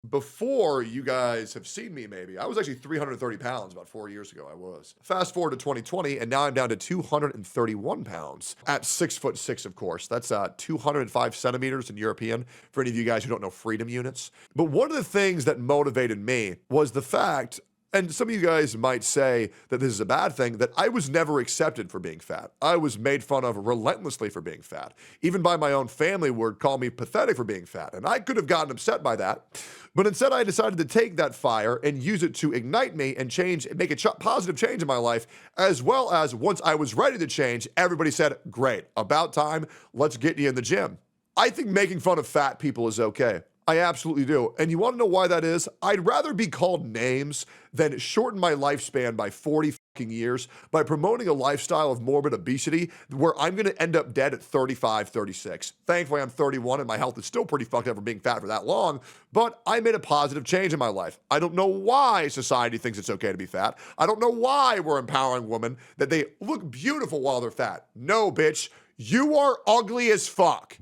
before you guys have seen me, maybe, I was actually 330 pounds about 4 years ago. I was. Fast forward to 2020, and now I'm down to 231 pounds at 6'6", of course. That's 205 centimeters in European, for any of you guys who don't know freedom units. But one of the things that motivated me was the fact, and some of you guys might say that this is a bad thing, that I was never accepted for being fat. I was made fun of relentlessly for being fat. Even by my own family would call me pathetic for being fat, and I could have gotten upset by that. But instead, I decided to take that fire and use it to ignite me and change and make a positive change in my life, as well as once I was ready to change, everybody said, great, about time, let's get you in the gym. I think making fun of fat people is okay. I absolutely do. And you want to know why that is? I'd rather be called names than shorten my lifespan by 40 fucking years by promoting a lifestyle of morbid obesity where I'm going to end up dead at 35, 36. Thankfully, I'm 31 and my health is still pretty fucked up from being fat for that long, but I made a positive change in my life. I don't know why society thinks it's okay to be fat. I don't know why we're empowering women that they look beautiful while they're fat. No, bitch. You are ugly as fuck.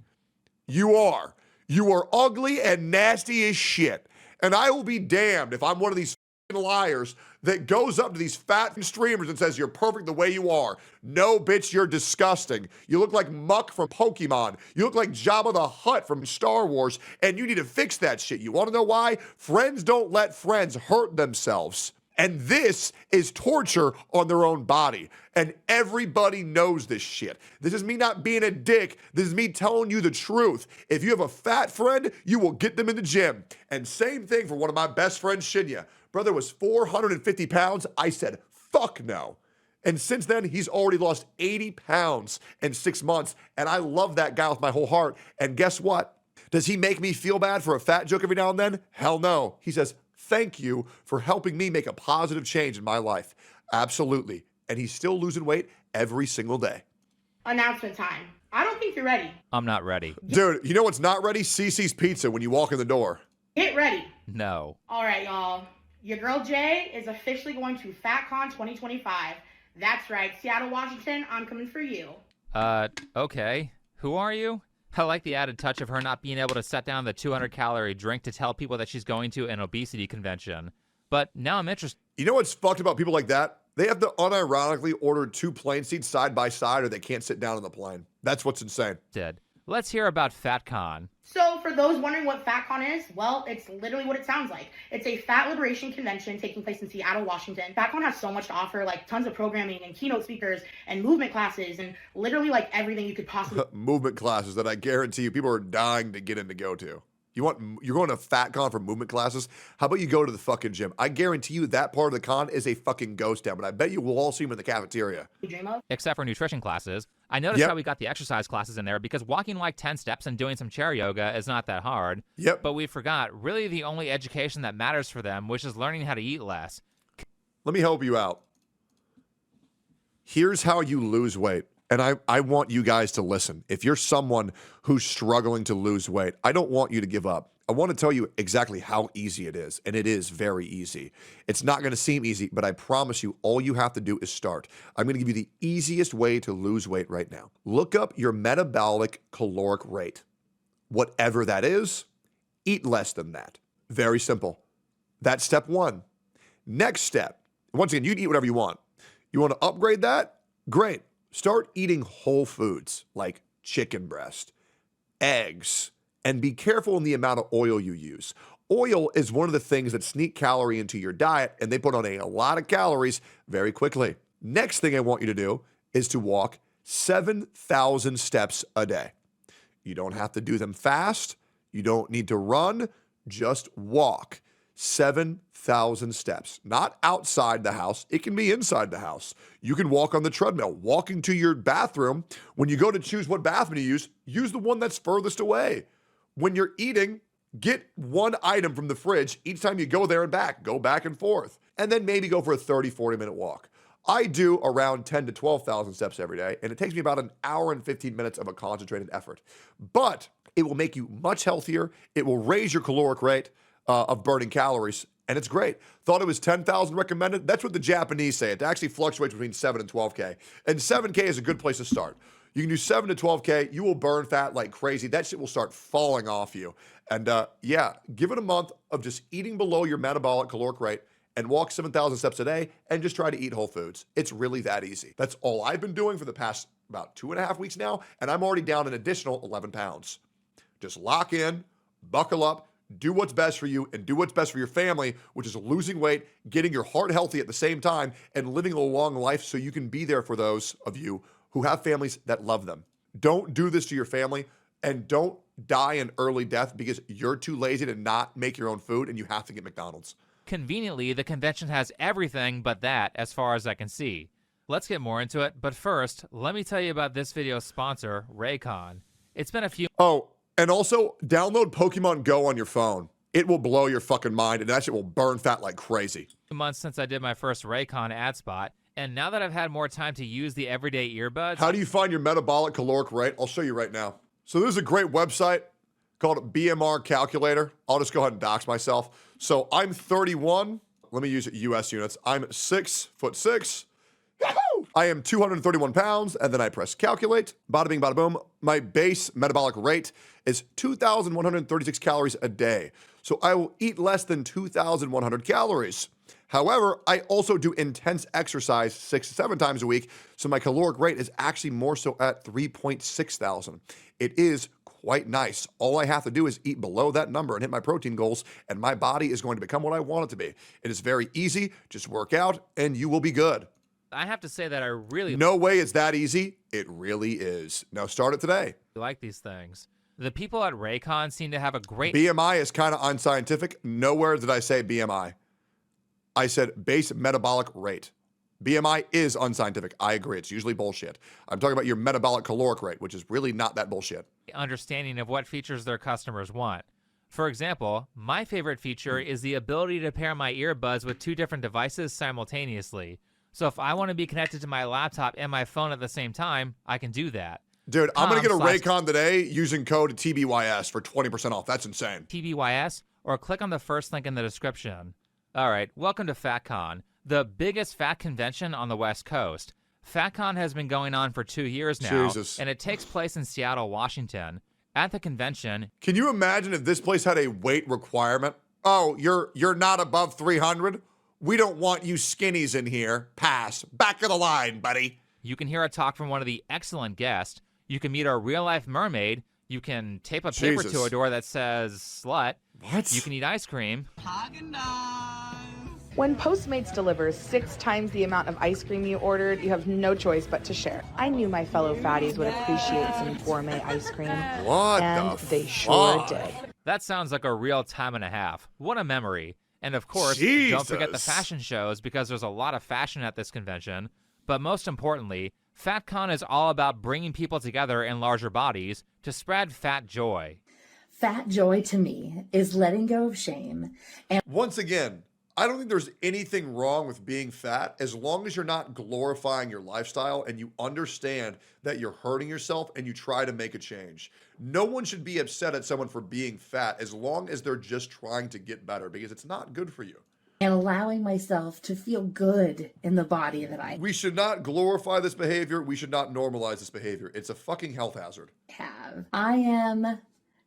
You are. You are ugly and nasty as shit. And I will be damned if I'm one of these liars that goes up to these fat streamers and says, you're perfect the way you are. No, bitch, you're disgusting. You look like Muck from Pokemon. You look like Jabba the Hutt from Star Wars, and you need to fix that shit. You want to know why? Friends don't let friends hurt themselves. And this is torture on their own body. And everybody knows this shit. This is me not being a dick. This is me telling you the truth. If you have a fat friend, you will get them in the gym. And same thing for one of my best friends, Shinya. Brother was 450 pounds. I said, fuck no. And since then, he's already lost 80 pounds in 6 months. And I love that guy with my whole heart. And guess what? Does he make me feel bad for a fat joke every now and then? Hell no. He says, thank you for helping me make a positive change in my life. Absolutely. And he's still losing weight every single day. Announcement time. I don't think you're ready. I'm not ready. Dude, you know what's not ready? CC's Pizza when you walk in the door. Get ready. No. All right, y'all. Your girl Jay is officially going to FatCon 2025. That's right. Seattle, Washington, I'm coming for you. Okay. Who are you? I like the added touch of her not being able to set down the 200-calorie drink to tell people that she's going to an obesity convention. But now I'm interested. You know what's fucked about people like that? They have to unironically order 2 plane seats side by side or they can't sit down on the plane. That's what's insane. Let's hear about FatCon. So for those wondering what FatCon is, well, it's literally what it sounds like. It's a fat liberation convention taking place in Seattle, Washington. FatCon has so much to offer, like tons of programming and keynote speakers and movement classes and literally like everything you could possibly... Movement classes that I guarantee you people are dying to get in to go to. You're going to FatCon for movement classes? How about you go to the fucking gym? I guarantee you that part of the con is a fucking ghost town, but I bet you we'll all see them in the cafeteria. dream of. Except for nutrition classes. I noticed how we got the exercise classes in there because walking like 10 steps and doing some chair yoga is not that hard. Yep. But we forgot really the only education that matters for them, which is learning how to eat less. Let me help you out. Here's how you lose weight. And I want you guys to listen. If you're someone who's struggling to lose weight, I don't want you to give up. I want to tell you exactly how easy it is, and it is very easy. It's not going to seem easy, but I promise you, all you have to do is start. I'm going to give you the easiest way to lose weight right now. Look up your metabolic caloric rate. Whatever that is, eat less than that. Very simple. That's step one. Next step, once again, you can eat whatever you want. You want to upgrade that? Great. Start eating whole foods like chicken breast, eggs, and be careful in the amount of oil you use. Oil is one of the things that sneak calorie into your diet, and they put on a lot of calories very quickly. Next thing I want you to do is to walk 7,000 steps a day. You don't have to do them fast. You don't need to run. Just walk 7,000 steps. Not outside the house. It can be inside the house. You can walk on the treadmill. Walking to your bathroom, when you go to choose what bathroom you use the one that's furthest away. When you're eating, get one item from the fridge each time you go there and back. Go back and forth. And then maybe go for a 30, 40-minute walk. I do around 10 to 12,000 steps every day, and it takes me about an hour and 15 minutes of a concentrated effort. But it will make you much healthier. It will raise your caloric rate of burning calories, and it's great. Thought it was 10,000 recommended. That's what the Japanese say. It actually fluctuates between 7 and 12K, and 7K is a good place to start. You can do 7 to 12K. You will burn fat like crazy. That shit will start falling off you. And yeah, give it a month of just eating below your metabolic caloric rate and walk 7,000 steps a day and just try to eat whole foods. It's really that easy. That's all I've been doing for the past about 2.5 weeks now, and I'm already down an additional 11 pounds. Just lock in, buckle up, do what's best for you, and do what's best for your family, which is losing weight, getting your heart healthy at the same time, and living a long life so you can be there for those of you who have families that love them. Don't do this to your family, and don't die an early death because you're too lazy to not make your own food and you have to get McDonald's. Conveniently, the convention has everything but that as far as I can see. Let's get more into it, but first, let me tell you about this video's sponsor, Raycon. It's been a few— Oh, and also download Pokemon Go on your phone. It will blow your fucking mind, and that shit will burn fat like crazy. months since I did my first Raycon ad spot, and now that I've had more time to use the everyday earbuds— How do you find your metabolic caloric rate? I'll show you right now. So this is a great website called BMR Calculator. I'll just go ahead and dox myself. So I'm 31. Let me use US units. I'm 6'6". Yahoo! I am 231 pounds, and then I press calculate. Bada bing, bada boom. My base metabolic rate is 2,136 calories a day. So I will eat less than 2,100 calories. However, I also do intense exercise 6 to 7 times a week, so my caloric rate is actually more so at 3.6 thousand. It is quite nice. All I have to do is eat below that number and hit my protein goals, and my body is going to become what I want it to be. It is very easy. Just work out, and you will be good. I have to say that I really No way it's that easy. It really is. Now start it today. like these things. The people at Raycon seem to have a great— BMI is kind of unscientific. Nowhere did I say BMI. I said base metabolic rate. BMI is unscientific. I agree. It's usually bullshit. I'm talking about your metabolic caloric rate, which is really not that bullshit. understanding of what features their customers want. For example, my favorite feature is the ability to pair my earbuds with 2 different devices simultaneously. So if I want to be connected to my laptop and my phone at the same time, I can do that. Dude, I'm going to get a slash- Raycon today using code TBYS for 20% off. That's insane. TBYS, or click on the first link in the description. All right, welcome to FatCon, the biggest fat convention on the West Coast. FatCon has been going on for 2 years now, Jesus. and it takes place in Seattle, Washington. At the convention— Can you imagine if this place had a weight requirement? Oh, you're not above 300? We don't want you skinnies in here. Pass. Back of the line, buddy. you can hear a talk from one of the excellent guests. You can meet a real-life mermaid. You can tape a paper Jesus. to a door that says slut. What? You can eat ice cream. When Postmates delivers 6 times the amount of ice cream you ordered, you have no choice but to share. I knew my fellow fatties would appreciate some gourmet ice cream. What And the they sure fuck? did. That sounds like a real time and a half. What a memory. And of course, don't forget the Jesus. fashion shows, because there's a lot of fashion at this convention. But most importantly, FatCon is all about bringing people together in larger bodies to spread fat joy. Fat joy to me is letting go of shame and Once again, I don't think there's anything wrong with being fat as long as you're not glorifying your lifestyle and you understand that you're hurting yourself and you try to make a change. No one should be upset at someone for being fat as long as they're just trying to get better, because it's not good for you. allowing myself to feel good in the body that I We should not glorify this behavior. We should not normalize this behavior. It's a fucking health hazard. have. I am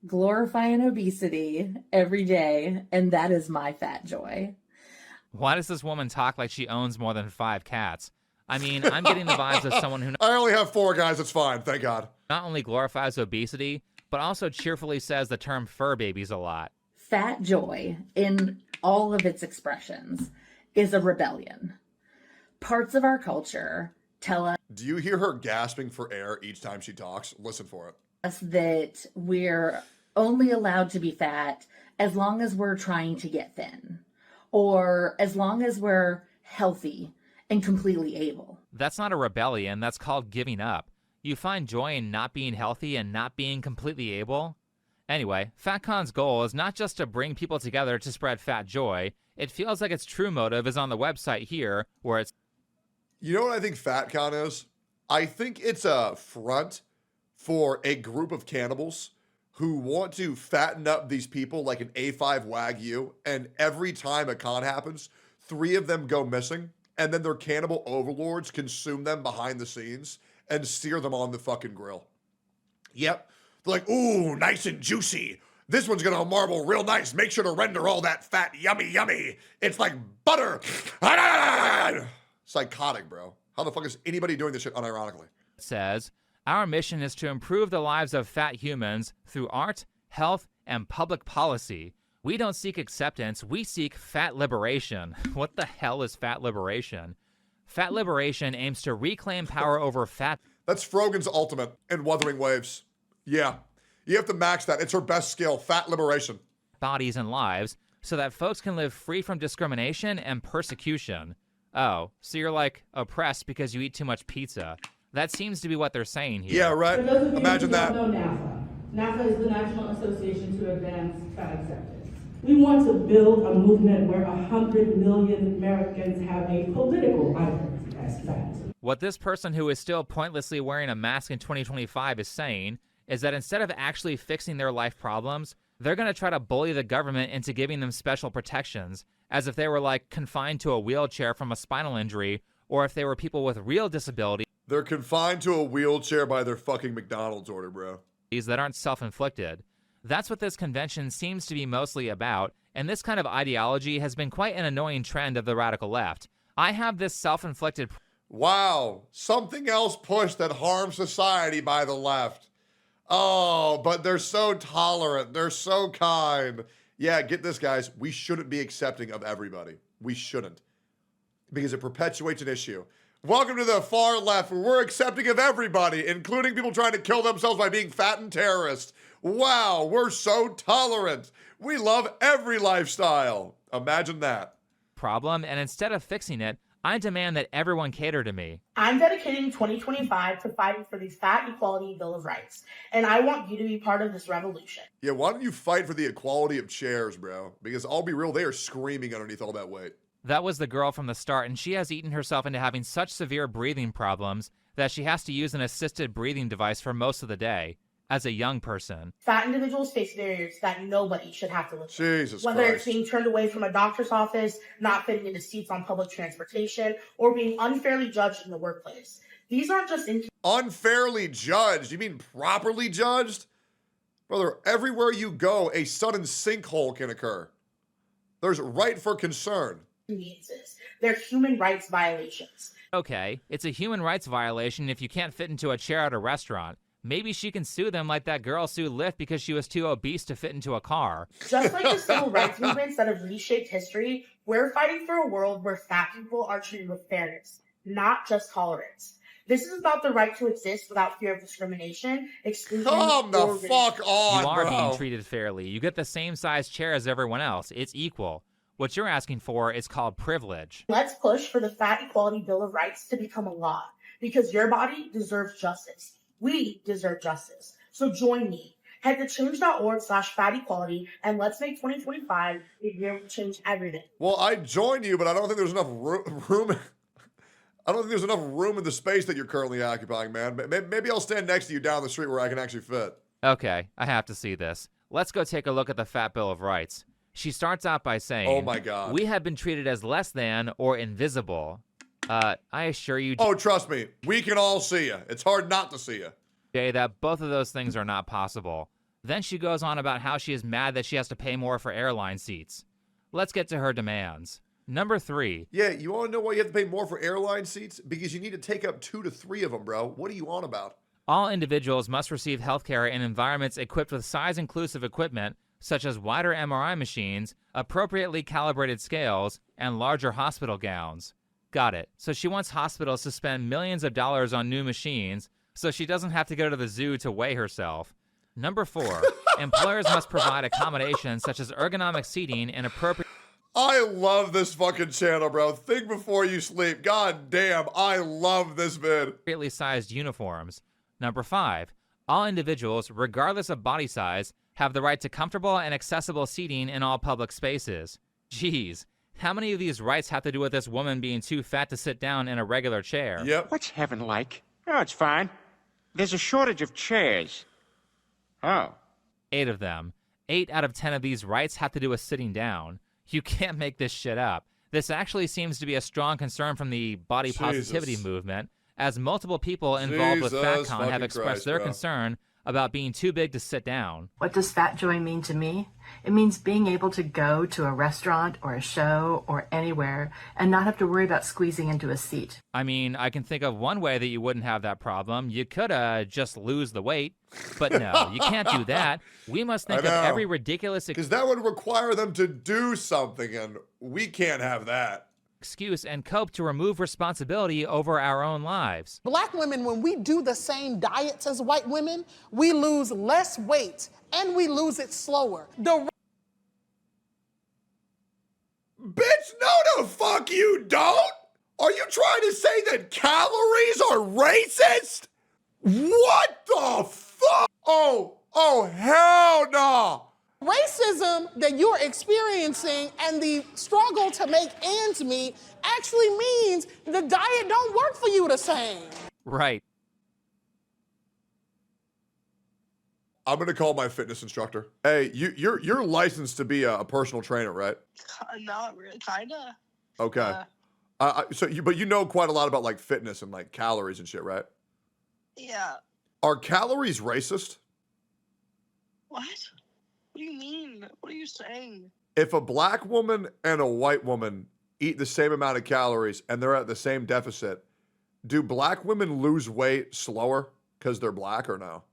glorifying obesity every day, and that is my fat joy. Why does this woman talk like she owns more than 5 cats? I mean, I'm getting the vibes of someone who I only have 4 guys. It's fine. Thank God. not only glorifies obesity, but also cheerfully says the term fur babies a lot. Fat joy, in all of its expressions, is a rebellion. Parts of our culture tell Do you hear her gasping for air each time she talks? Listen for it. us that we're only allowed to be fat as long as we're trying to get thin, or as long as we're healthy and completely able. That's not a rebellion, that's called giving up. You find joy in not being healthy and not being completely able? Anyway, FatCon's goal is not just to bring people together to spread fat joy. It feels like its true motive is on the website here, where it's— You know what I think FatCon is? I think it's a front for a group of cannibals who want to fatten up these people like an A5 Wagyu, and every time a con happens, 3 of them go missing, and then their cannibal overlords consume them behind the scenes, and sear them on the fucking grill. Yep. They're like, ooh, nice and juicy. This one's gonna marble real nice. Make sure to render all that fat, yummy, yummy. It's like butter. Psychotic, bro. How the fuck is anybody doing this shit unironically? Says, our mission is to improve the lives of fat humans through art, health, and public policy. We don't seek acceptance, we seek fat liberation. What the hell is fat liberation? Fat liberation aims to reclaim power over fat. That's Frogan's ultimate in Wuthering Waves. Yeah. You have to max that. It's her best skill, fat liberation. Bodies and lives so that folks can live free from discrimination and persecution. Oh, so you're like oppressed because you eat too much pizza. That seems to be what they're saying here. Yeah, right. For those of you Imagine who that. don't know NAFA. NAFA is the National Association to Advance Fat Acceptance. We want to build a movement where 100 million Americans have a political identity as fat. What this person who is still pointlessly wearing a mask in 2025 is saying is that instead of actually fixing their life problems, they're going to try to bully the government into giving them special protections, as if they were like confined to a wheelchair from a spinal injury, or if they were people with real disabilities They're confined to a wheelchair by their fucking McDonald's order, bro. that aren't self-inflicted. That's what this convention seems to be mostly about, and this kind of ideology has been quite an annoying trend of the radical left. I have this self-inflicted Wow. Something else pushed that harms society by the left. Oh, but they're so tolerant. They're so kind. Yeah, get this, guys. We shouldn't be accepting of everybody. We shouldn't. Because it perpetuates an issue. Welcome to the far left, where we're accepting of everybody, including people trying to kill themselves by being fat and terrorists. Wow, we're so tolerant. We love every lifestyle. Imagine that. problem, and instead of fixing it, I demand that everyone cater to me. I'm dedicating 2025 to fighting for the Fat Equality Bill of Rights, and I want you to be part of this revolution. Yeah, why don't you fight for the equality of chairs, bro? Because I'll be real, they are screaming underneath all that weight. That was the girl from the start, and she has eaten herself into having such severe breathing problems that she has to use an assisted breathing device for most of the day, as a young person. Fat individuals face barriers that nobody should have to live with. Jesus Whether Christ. it's being turned away from a doctor's office, not fitting into seats on public transportation, or being unfairly judged in the workplace. These aren't just Unfairly judged? You mean properly judged? Brother, everywhere you go, a sudden sinkhole can occur. There's right for concern. inconveniences. They're human rights violations. Okay, it's a human rights violation if you can't fit into a chair at a restaurant. Maybe she can sue them like that girl sued Lyft because she was too obese to fit into a car. Just like the civil rights movements that have reshaped history, we're fighting for a world where fat people are treated with fairness, not just tolerance. This is about the right to exist without fear of discrimination, exclusion, Come the or fuck ridicule. on, You are bro. being treated fairly. You get the same size chair as everyone else. It's equal. What you're asking for is called privilege. Let's push for the Fat Equality Bill of Rights to become a law, because your body deserves justice. We deserve justice. So join me. Head to change.org/fatequality and let's make 2025 a year to change everything. Well, I join you, but I don't think there's enough room. I don't think there's enough room in the space that you're currently occupying, man. Maybe I'll stand next to you down the street where I can actually fit. Okay, I have to see this. Let's go take a look at the Fat Bill of Rights. She starts out by saying, Oh my God. we have been treated as less than or invisible. I assure you, Oh, trust me. We can all see you. It's hard not to see you. Jay, that both of those things are not possible. Then she goes on about how she is mad that she has to pay more for airline seats. Let's get to her demands. Number 3. Yeah, you want to know why you have to pay more for airline seats? Because you need to take up 2 to 3 of them, bro. What are you on about? All individuals must receive healthcare in environments equipped with size-inclusive equipment, such as wider MRI machines, appropriately calibrated scales, and larger hospital gowns. Got it. So she wants hospitals to spend millions of dollars on new machines, so she doesn't have to go to the zoo to weigh herself. Number 4, employers must provide accommodations such as ergonomic seating and appropriate I love this fucking channel, bro. Think before you sleep. God damn, I love this vid. appropriately sized uniforms. Number 5, all individuals, regardless of body size, have the right to comfortable and accessible seating in all public spaces. Jeez, how many of these rights have to do with this woman being too fat to sit down in a regular chair? Yep. What's heaven like? Oh, it's fine. There's a shortage of chairs. Oh. 8 of them. 8 out of 10 of these rights have to do with sitting down. You can't make this shit up. This actually seems to be a strong concern from the body positivity Jesus. movement, as multiple people involved with Jesus FatCon have fucking expressed Christ, their bro. concern about being too big to sit down. What does fat joy mean to me? It means being able to go to a restaurant or a show or anywhere and not have to worry about squeezing into a seat. I mean, I can think of one way that you wouldn't have that problem. You could just lose the weight. But no, you can't do that. We must think of every ridiculous Because that would require them to do something, and we can't have that. excuse and cope to remove responsibility over our own lives. Black women, when we do the same diets as white women, we lose less weight and we lose it slower. Bitch, no the fuck you don't! Are you trying to say that calories are racist? What the fuck? Oh, hell no! Racism that you're experiencing and the struggle to make ends meet actually means the diet don't work for you the same. Right. I'm gonna call my fitness instructor. Hey, you're licensed to be a personal trainer, right? Not really, kinda. Okay. But you know quite a lot about like fitness and like calories and shit, right? Yeah. Are calories racist? What? What do you mean? What are you saying? If a black woman and a white woman eat the same amount of calories and they're at the same deficit, do black women lose weight slower because they're black or no?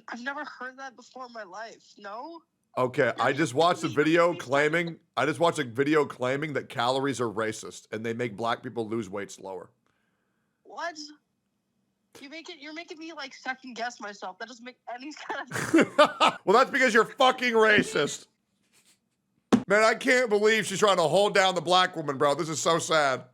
I've never heard that before in my life. No? Okay, I just watched a video claiming that calories are racist and they make black people lose weight slower. What? You're making me like second guess myself. That doesn't make any sense. Well, that's because you're fucking racist. Man, I can't believe she's trying to hold down the black woman, bro. This is so sad.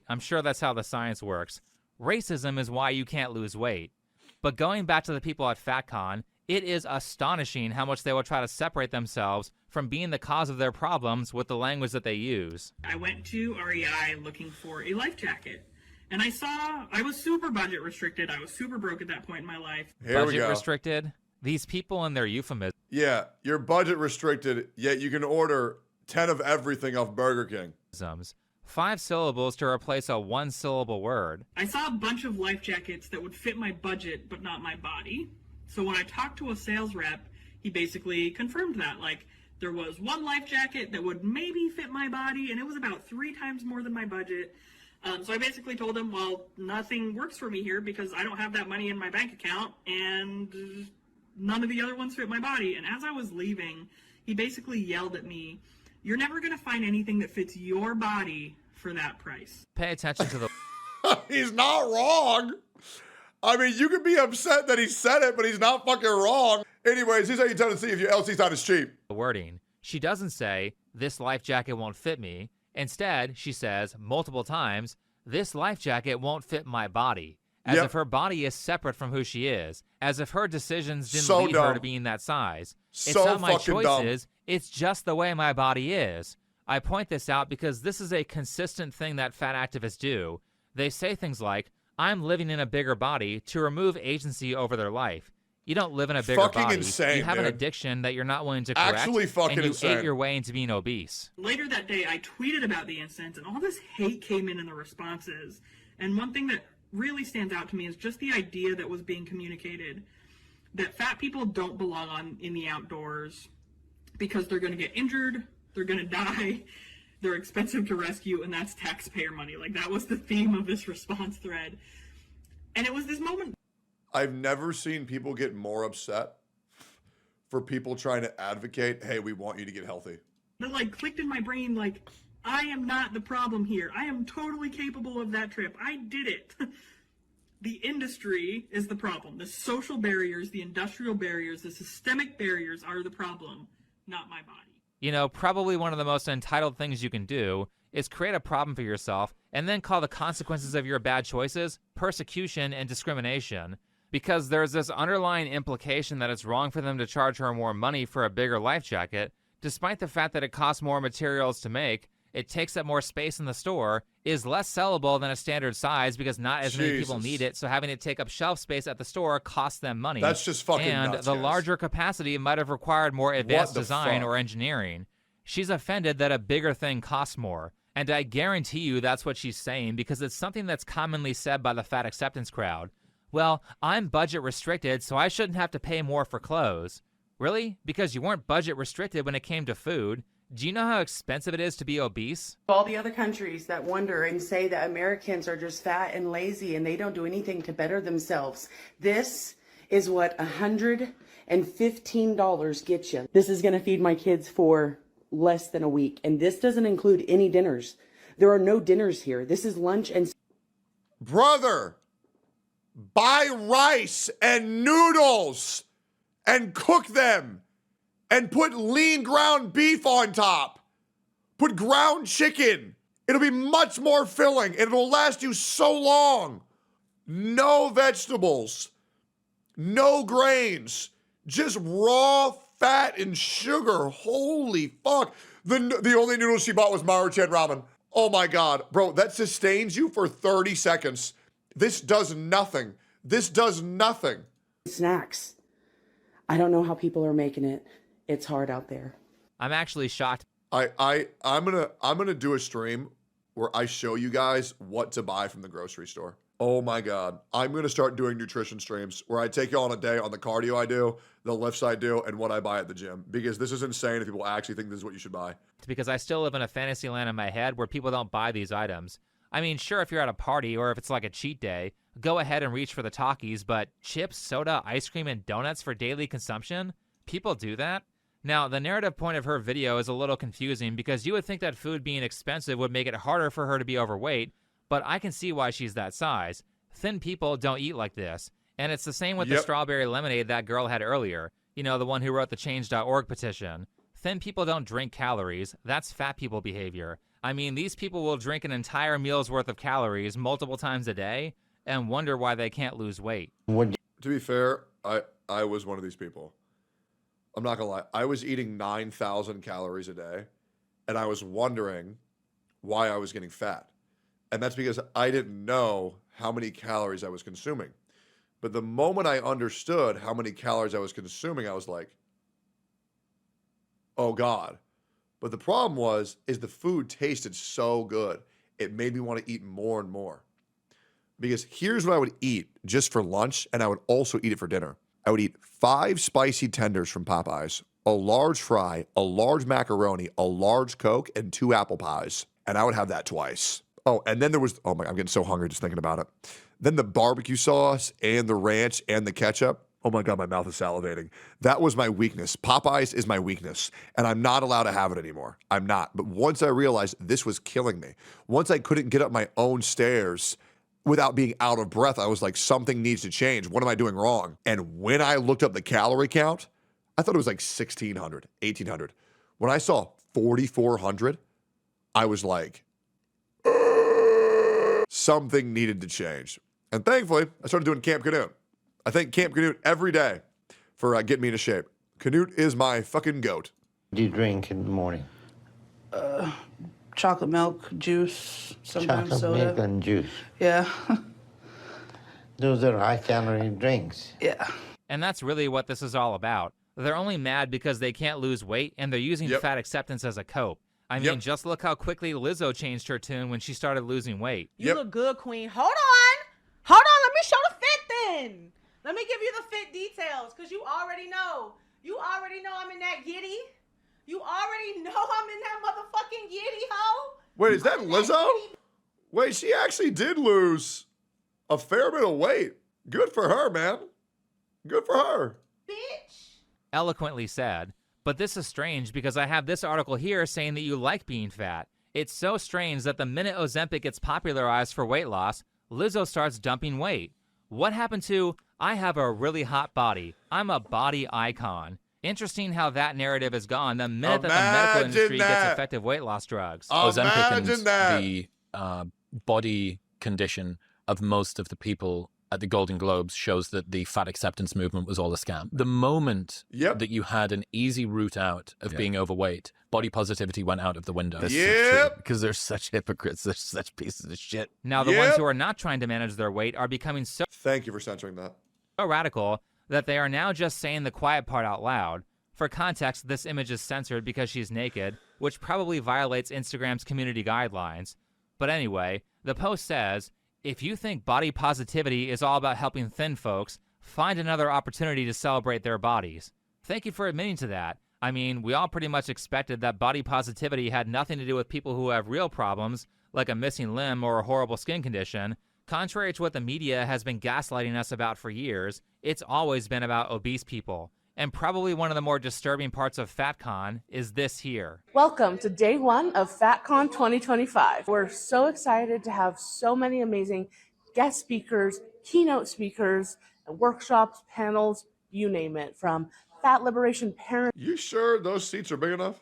I'm sure that's how the science works. Racism is why you can't lose weight. But going back to the people at FatCon, it is astonishing how much they will try to separate themselves from being the cause of their problems with the language that they use. I went to REI looking for a life jacket. And I was super budget restricted. I was super broke at that point in my life. Here we Budget go. restricted? These people and their euphemisms. Yeah, you're budget restricted, yet you can order 10 of everything off Burger King. 5 syllables to replace a 1-syllable word. I saw a bunch of life jackets that would fit my budget but not my body. So when I talked to a sales rep, he basically confirmed that. Like, there was one life jacket that would maybe fit my body, and it was about 3 times more than my budget. So I basically told him, well, nothing works for me here because I don't have that money in my bank account, and none of the other ones fit my body. And as I was leaving, he basically yelled at me, "You're never going to find anything that fits your body for that price." Pay attention to the He's not wrong. I mean, you could be upset that he said it, but he's not fucking wrong. Anyways, here's how you tell to see if your LC sign is cheap. wording. She doesn't say, "This life jacket won't fit me." Instead, she says multiple times, "This life jacket won't fit my body." As if her body is separate from who she is. As if her decisions didn't lead her to being that size. It's not my choices, it's just the way my body is. I point this out because this is a consistent thing that fat activists do. They say things like, "I'm living in a bigger body," to remove agency over their life. You don't live in a bigger body. Insane, you have an dude. addiction that you're not willing to correct, Actually fucking and you insane. ate your way into being obese. Later that day, I tweeted about the incident, and all this hate came in the responses. And one thing that really stands out to me is just the idea that was being communicated, that fat people don't belong in the outdoors because they're going to get injured, they're going to die, they're expensive to rescue, and that's taxpayer money. Like, that was the theme of this response thread. And it was this moment. I've never seen people get more upset for people trying to advocate, "Hey, we want you to get healthy." That like clicked in my brain, like, I am not the problem here. I am totally capable of that trip. I did it. The industry is the problem. The social barriers, the industrial barriers, the systemic barriers are the problem, not my body. You know, probably one of the most entitled things you can do is create a problem for yourself and then call the consequences of your bad choices persecution and discrimination. Because there's this underlying implication that it's wrong for them to charge her more money for a bigger life jacket, despite the fact that it costs more materials to make, it takes up more space in the store, is less sellable than a standard size because not as many people need it, so having it take up shelf space at the store costs them money. That's just fucking and nuts, the guys. larger capacity might have required more advanced design or engineering. She's offended that a bigger thing costs more, And I guarantee you that's what she's saying because it's something that's commonly said by the fat acceptance crowd. Well, I'm budget restricted, so I shouldn't have to pay more for clothes. Really? Because you weren't budget restricted when it came to food. Do you know how expensive it is to be obese? All the other countries that wonder and say that Americans are just fat and lazy and they don't do anything to better themselves. This is what $115 gets you. This is going to feed my kids for less than a week. And this doesn't include any dinners. There are no dinners here. This is lunch and... Brother, buy rice and noodles and cook them and put lean ground beef on top. Put ground chicken. It'll be much more filling and it'll last you so long. No vegetables, no grains, just raw fat and sugar. Holy fuck. The only noodles she bought was Maruchan ramen. Oh my God, bro, that sustains you for 30 seconds. This does nothing. This does nothing. Snacks. I don't know how people are making it. It's hard out there. I'm actually shocked. I'm gonna do a stream where I show you guys what to buy from the grocery store. Oh my God. I'm gonna start doing nutrition streams where I take you on a day on the cardio I do, the lifts I do, and what I buy at the gym. Because this is insane if people actually think this is what you should buy. Because I still live in a fantasy land in my head where people don't buy these items. I mean, sure, if you're at a party or if it's like a cheat day, go ahead and reach for the Takis, but chips, soda, ice cream, and donuts for daily consumption? People do that? Now, the narrative point of her video is a little confusing because you would think that food being expensive would make it harder for her to be overweight, but I can see why she's that size. Thin people don't eat like this. And it's the same with the strawberry lemonade that girl had earlier. You know, the one who wrote the change.org petition. Thin people don't drink calories. That's fat people behavior. I mean, these people will drink an entire meal's worth of calories multiple times a day and wonder why they can't lose weight. To be fair, I was one of these people. I'm not gonna lie. I was eating 9,000 calories a day, and I was wondering why I was getting fat. And that's because I didn't know how many calories I was consuming. But the moment I understood how many calories I was consuming, I was like, oh God. But the problem is the food tasted so good. It made me want to eat more and more. Because here's what I would eat just for lunch, and I would also eat it for dinner. I would eat 5 spicy tenders from Popeyes, a large fry, a large macaroni, a large Coke, and 2 apple pies. And I would have that twice. Oh, and then there was, oh my, I'm getting so hungry just thinking about it. Then the barbecue sauce and the ranch and the ketchup. Oh my God, my mouth is salivating. That was my weakness. Popeyes is my weakness, and I'm not allowed to have it anymore. I'm not. But once I realized this was killing me, once I couldn't get up my own stairs without being out of breath, I was like, something needs to change. What am I doing wrong? And when I looked up the calorie count, I thought it was like 1,600, 1,800. When I saw 4,400, I was like, something needed to change. And thankfully, I started doing Camp Canute. I thank Camp Canute every day for getting me into shape. Canute is my fucking goat. What do you drink in the morning? Chocolate milk, juice, sometimes Chocolate soda. milk and juice. Yeah. Those are high-calorie drinks. Yeah. And that's really what this is all about. They're only mad because they can't lose weight, and they're using fat acceptance as a cope. I mean, just look how quickly Lizzo changed her tune when she started losing weight. You look good, queen. Hold on. Hold on. Let me show the fit then. Let me give you the fit details because you already know. You already know I'm in that giddy. You already know I'm in that motherfucking giddy, hoe. Wait, is that Lizzo? Wait, she actually did lose a fair bit of weight. Good for her, man. Good for her. Bitch. Eloquently said. But this is strange because I have this article here saying that you like being fat. It's so strange that the minute Ozempic gets popularized for weight loss, Lizzo starts dumping weight. What happened to, I have a really hot body, I'm a body icon? Interesting how that narrative is gone the minute that the medical industry gets effective weight loss drugs. Ozempic and the body condition of most of the people at the Golden Globes shows that the fat acceptance movement was all a scam. The moment that you had an easy route out of being overweight, body positivity went out of the window. Because they're such hypocrites. They're such pieces of shit. Now, the ones who are not trying to manage their weight are becoming so... Thank you for censoring that. ...so radical that they are now just saying the quiet part out loud. For context, this image is censored because she's naked, which probably violates Instagram's community guidelines. But anyway, the post says, if you think body positivity is all about helping thin folks, find another opportunity to celebrate their bodies. Thank you for admitting to that. I mean, we all pretty much expected that body positivity had nothing to do with people who have real problems, like a missing limb or a horrible skin condition. Contrary to what the media has been gaslighting us about for years, it's always been about obese people. And probably one of the more disturbing parts of FatCon is this here. Welcome to day one of FatCon 2025. We're so excited to have so many amazing guest speakers, keynote speakers, workshops, panels, you name it, from fat liberation parenting. You sure those seats are big enough?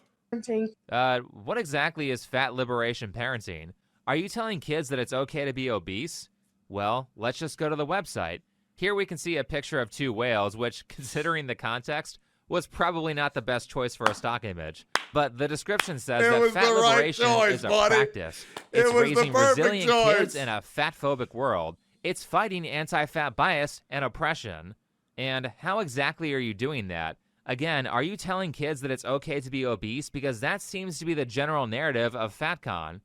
What exactly is fat liberation parenting? Are you telling kids that it's okay to be obese? Well, let's just go to the website. Here we can see a picture of two whales, which, considering the context, was probably not the best choice for a stock image. But the description says that fat liberation is a practice. It's raising resilient kids in a fat-phobic world. It's fighting anti-fat bias and oppression. And how exactly are you doing that? Again, are you telling kids that it's okay to be obese? Because that seems to be the general narrative of FatCon.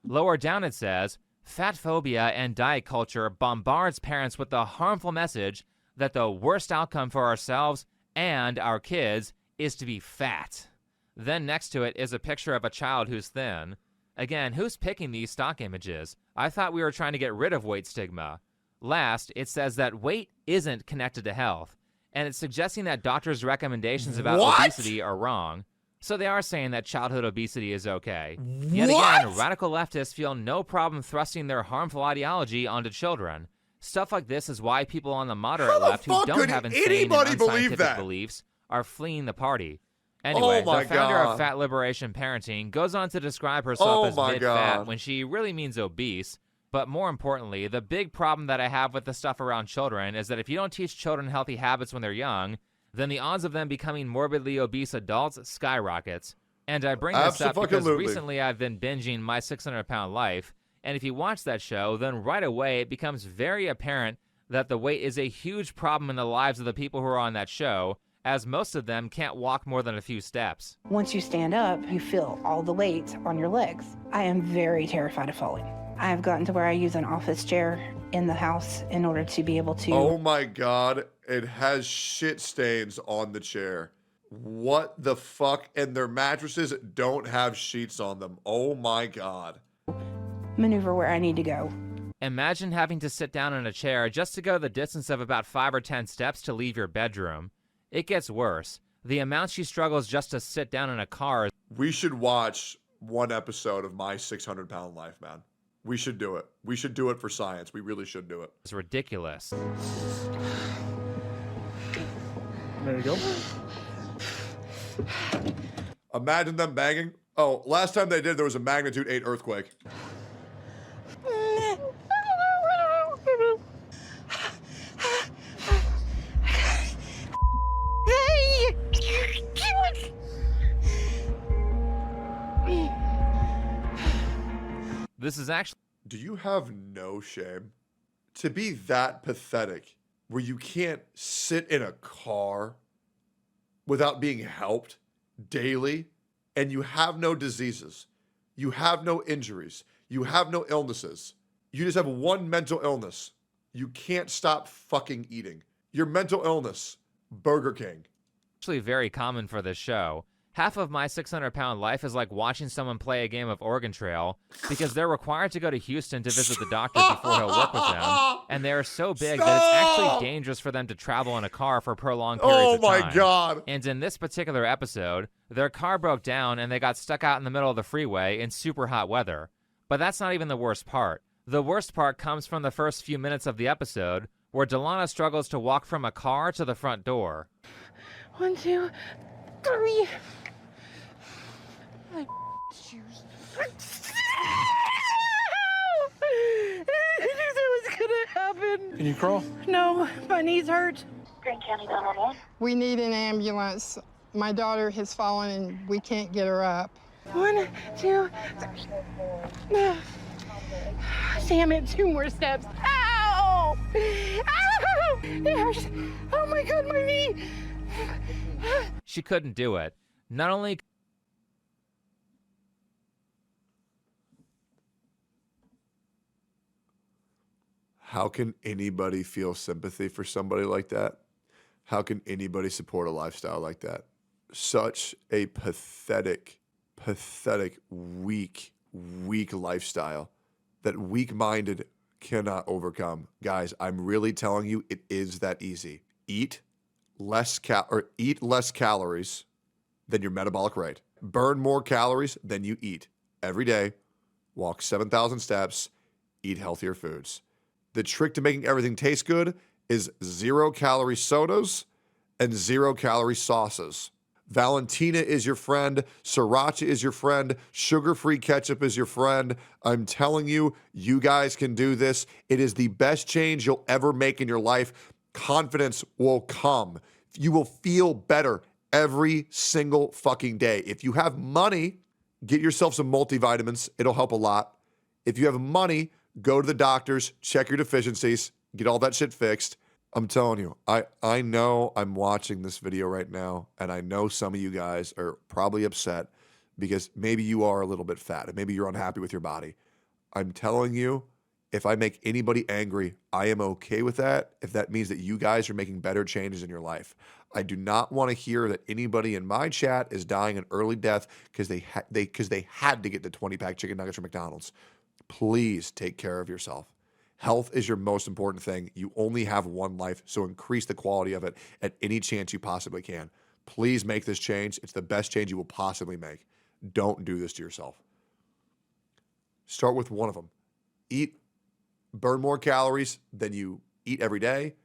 Lower down it says, fat phobia and diet culture bombards parents with the harmful message that the worst outcome for ourselves and our kids is to be fat. Then next to it is a picture of a child who's thin. Again, who's picking these stock images? I thought we were trying to get rid of weight stigma. Last, it says that weight isn't connected to health, and it's suggesting that doctors' recommendations about obesity are wrong. So they are saying that childhood obesity is okay. Yet again, radical leftists feel no problem thrusting their harmful ideology onto children. Stuff like this is why people on the moderate left who don't have insane and unscientific beliefs are fleeing the party. Anyway, the founder of Fat Liberation Parenting goes on to describe herself as mid-fat when she really means obese. But more importantly, the big problem that I have with the stuff around children is that if you don't teach children healthy habits when they're young, then the odds of them becoming morbidly obese adults skyrockets. And I bring this up because recently I've been binging My 600-Pound Life, and if you watch that show, then right away it becomes very apparent that the weight is a huge problem in the lives of the people who are on that show, as most of them can't walk more than a few steps. Once you stand up, you feel all the weight on your legs. I am very terrified of falling. I have gotten to where I use an office chair in the house in order to be able to... Oh my God, it has shit stains on the chair. What the fuck? And their mattresses don't have sheets on them. Oh my God. Maneuver where I need to go. Imagine having to sit down in a chair just to go the distance of about 5 or 10 steps to leave your bedroom. It gets worse. The amount she struggles just to sit down in a car... We should watch one episode of My 600-Pound Life, man. We should do it. We should do it for science. We really should do it. It's ridiculous. There you go. Imagine them banging. Oh, last time they did, there was a magnitude 8 earthquake. This is actually... Do you have no shame? To be that pathetic where you can't sit in a car without being helped daily, and you have no diseases, you have no injuries, you have no illnesses. You just have one mental illness. You can't stop fucking eating. Your mental illness, Burger King. Actually very common for this show. Half of My 600-Pound Life is like watching someone play a game of Oregon Trail because they're required to go to Houston to visit the doctor before he'll work with them, and they are so big that it's actually dangerous for them to travel in a car for prolonged periods of time. Oh my God. And in this particular episode, their car broke down and they got stuck out in the middle of the freeway in super hot weather. But that's not even the worst part. The worst part comes from the first few minutes of the episode, where Delana struggles to walk from a car to the front door. 1, 2, 3. My shoes. I knew that was gonna happen. Can you crawl? No, my knees hurt. Green County 911. We need an ambulance. My daughter has fallen and we can't get her up. 1, 2, 3. Damn it, 2 more steps. Ow! Ow! It hurts. Oh my God, my knee. She couldn't do it. Not only How can anybody feel sympathy for somebody like that? How can anybody support a lifestyle like that? Such a pathetic, weak lifestyle that weak-minded cannot overcome. Guys, I'm really telling you, it is that easy. Eat less calories than your metabolic rate. Burn more calories than you eat every day. Walk 7,000 steps. Eat healthier foods. The trick to making everything taste good is 0-calorie sodas and 0-calorie sauces. Valentina is your friend. Sriracha is your friend. Sugar-free ketchup is your friend. I'm telling you, you guys can do this. It is the best change you'll ever make in your life. Confidence will come. You will feel better every single fucking day. If you have money, get yourself some multivitamins. It'll help a lot. If you have money, go to the doctors, check your deficiencies, get all that shit fixed. I'm telling you, I know I'm watching this video right now, and I know some of you guys are probably upset because maybe you are a little bit fat and maybe you're unhappy with your body. I'm telling you, if I make anybody angry, I am okay with that if that means that you guys are making better changes in your life. I do not want to hear that anybody in my chat is dying an early death because they had to get the 20-pack chicken nuggets from McDonald's. Please take care of yourself. Health is your most important thing. You only have one life, so increase the quality of it at any chance you possibly can. Please make this change. It's the best change you will possibly make. Don't do this to yourself. Start with one of them. Burn more calories than you eat every day.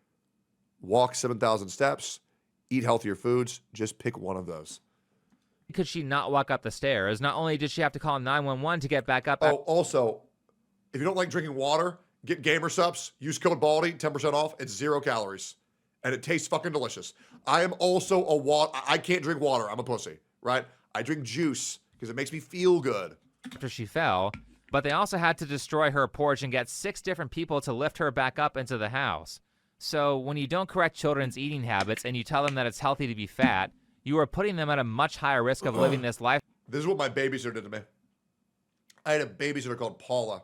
Walk 7,000 steps. Eat healthier foods. Just pick one of those. Could she not walk up the stairs? Not only did she have to call 911 to get back up. Oh, also, if you don't like drinking water, get Gamer Sups. Use code BALDY, 10% off. It's 0 calories. And it tastes fucking delicious. I am also I can't drink water. I'm a pussy, right? I drink juice because it makes me feel good. After she fell, but they also had to destroy her porch and get 6 different people to lift her back up into the house. So when you don't correct children's eating habits and you tell them that it's healthy to be fat, you are putting them at a much higher risk of living this life. This is what my babysitter did to me. I had a babysitter called Paula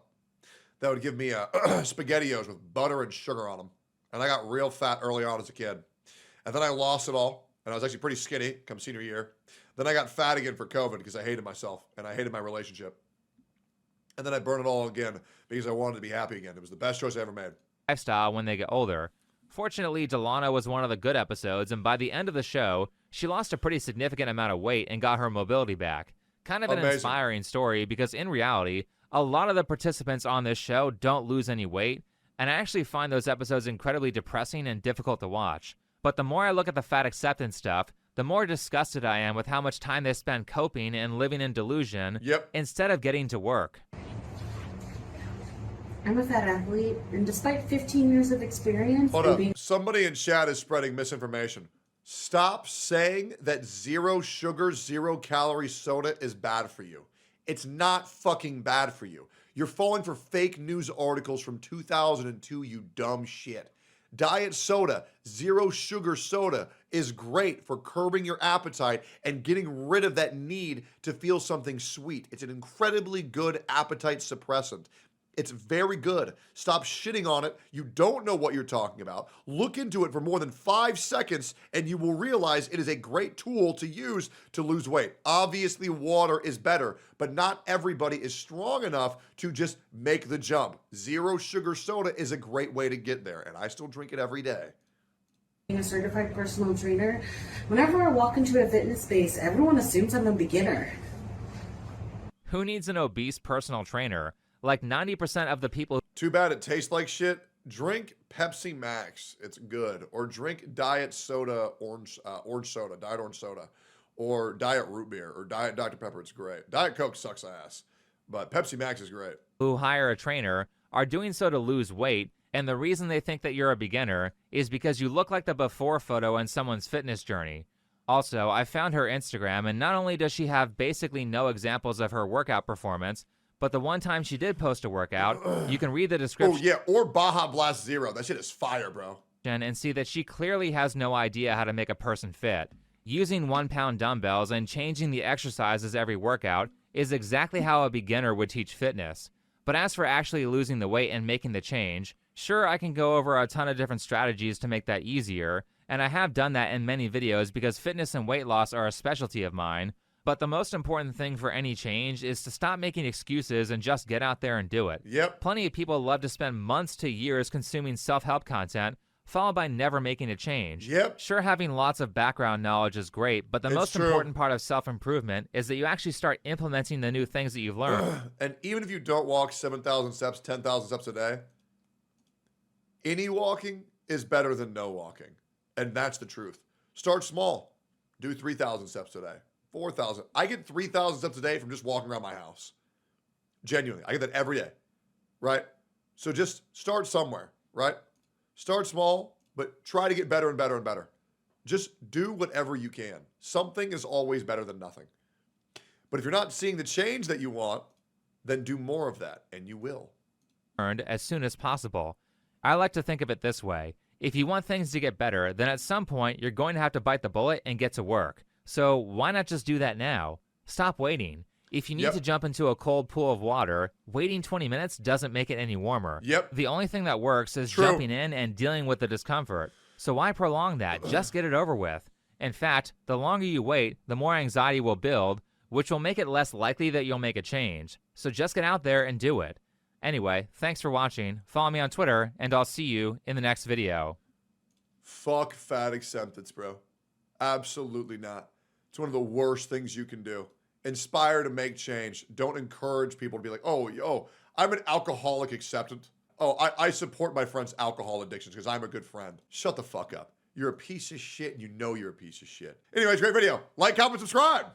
that would give me SpaghettiOs with butter and sugar on them. And I got real fat early on as a kid. And then I lost it all. And I was actually pretty skinny come senior year. Then I got fat again for COVID because I hated myself and I hated my relationship. And then I burned it all again because I wanted to be happy again. It was the best choice I ever made. Lifestyle when they get older. Fortunately, Delana was one of the good episodes, and by the end of the show, she lost a pretty significant amount of weight and got her mobility back. Kind of an inspiring story because in reality, a lot of the participants on this show don't lose any weight, and I actually find those episodes incredibly depressing and difficult to watch. But the more I look at the fat acceptance stuff, the more disgusted I am with how much time they spend coping and living in delusion instead of getting to work. I'm a fat athlete, and despite 15 years of experience... Hold up. Somebody in chat is spreading misinformation. Stop saying that 0 sugar, 0 calorie soda is bad for you. It's not fucking bad for you. You're falling for fake news articles from 2002, you dumb shit. Diet soda, 0 sugar soda is great for curbing your appetite and getting rid of that need to feel something sweet. It's an incredibly good appetite suppressant. It's very good. Stop shitting on it. You don't know what you're talking about. Look into it for more than 5 seconds and you will realize it is a great tool to use to lose weight. Obviously, water is better, but not everybody is strong enough to just make the jump. 0 sugar soda is a great way to get there, and I still drink it every day. Being a certified personal trainer, whenever I walk into a fitness space, everyone assumes I'm a beginner. Who needs an obese personal trainer? Like 90% of the people... Too bad it tastes like shit. Drink Pepsi Max. It's good. Or drink diet soda, orange soda, diet orange soda. Or diet root beer. Or diet Dr. Pepper. It's great. Diet Coke sucks ass. But Pepsi Max is great. Who hire a trainer are doing so to lose weight. And the reason they think that you're a beginner is because you look like the before photo in someone's fitness journey. Also, I found her Instagram, and not only does she have basically no examples of her workout performance, but the one time she did post a workout, you can read the description. Oh, yeah, or Baja Blast Zero. That shit is fire, bro. And see that she clearly has no idea how to make a person fit. Using 1-pound dumbbells and changing the exercises every workout is exactly how a beginner would teach fitness. But as for actually losing the weight and making the change, Sure, I can go over a ton of different strategies to make that easier, and I have done that in many videos because fitness and weight loss are a specialty of mine, but the most important thing for any change is to stop making excuses and just get out there and do it. Yep. Plenty of people love to spend months to years consuming self-help content, followed by never making a change. Yep. Sure, having lots of background knowledge is great, but the most important part of self-improvement is that you actually start implementing the new things that you've learned. And even if you don't walk 7,000 steps, 10,000 steps a day, any walking is better than no walking. And that's the truth. Start small. Do 3,000 steps a day, 4,000. I get 3,000 steps a day from just walking around my house. Genuinely. I get that every day, right? So just start somewhere, right? Start small, but try to get better and better and better. Just do whatever you can. Something is always better than nothing. But if you're not seeing the change that you want, then do more of that, and you will. As soon as possible. I like to think of it this way. If you want things to get better, then at some point you're going to have to bite the bullet and get to work. So why not just do that now? Stop waiting. If you need to jump into a cold pool of water, waiting 20 minutes doesn't make it any warmer. Yep. The only thing that works is jumping in and dealing with the discomfort. So why prolong that? Just get it over with. In fact, the longer you wait, the more anxiety will build, which will make it less likely that you'll make a change. So just get out there and do it. Anyway, thanks for watching. Follow me on Twitter, and I'll see you in the next video. Fuck fat acceptance, bro. Absolutely not. It's one of the worst things you can do. Inspire to make change. Don't encourage people to be like, oh, I'm an alcoholic acceptant. Oh, I support my friend's alcohol addictions because I'm a good friend. Shut the fuck up. You're a piece of shit and you know you're a piece of shit. Anyways, great video. Like, comment, subscribe.